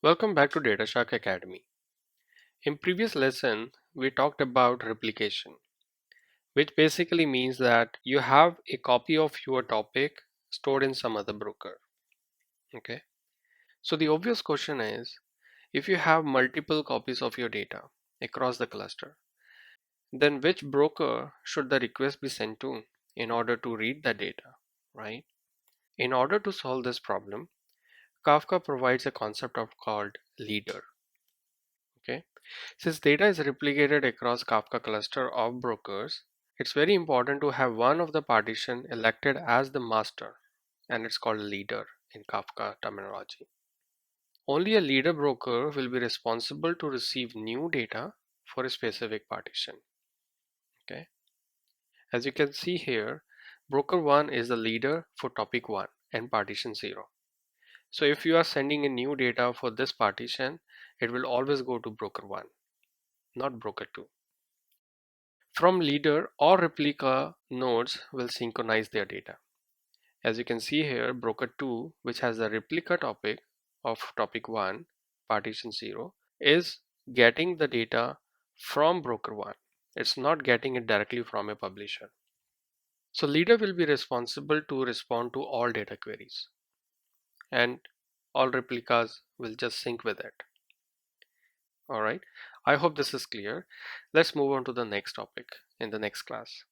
Welcome back to DataShark Academy. In previous lesson, we talked about replication, which basically means that you have a copy of your topic stored in some other broker. Okay. So the obvious question is, if you have multiple copies of your data across the cluster, then which broker should the request be sent to in order to read the data, right? In order to solve this problem, Kafka provides a concept of called leader. Okay. Since data is replicated across Kafka cluster of brokers, it's very important to have one of the partition elected as the master, and it's called leader in Kafka terminology. Only a leader broker will be responsible to receive new data for a specific partition. Okay. As you can see here, broker 1 is the leader for topic 1 and partition 0. So if you are sending in new data for this partition, it will always go to broker 1, not broker 2. From leader or replica nodes will synchronize their data. As you can see here, broker 2, which has the replica topic of topic 1, partition 0, is getting the data from broker 1. It's not getting it directly from a publisher. So leader will be responsible to respond to all data queries, and all replicas will just sync with it. All right. I hope this is clear. Let's move on to the next topic in the next class.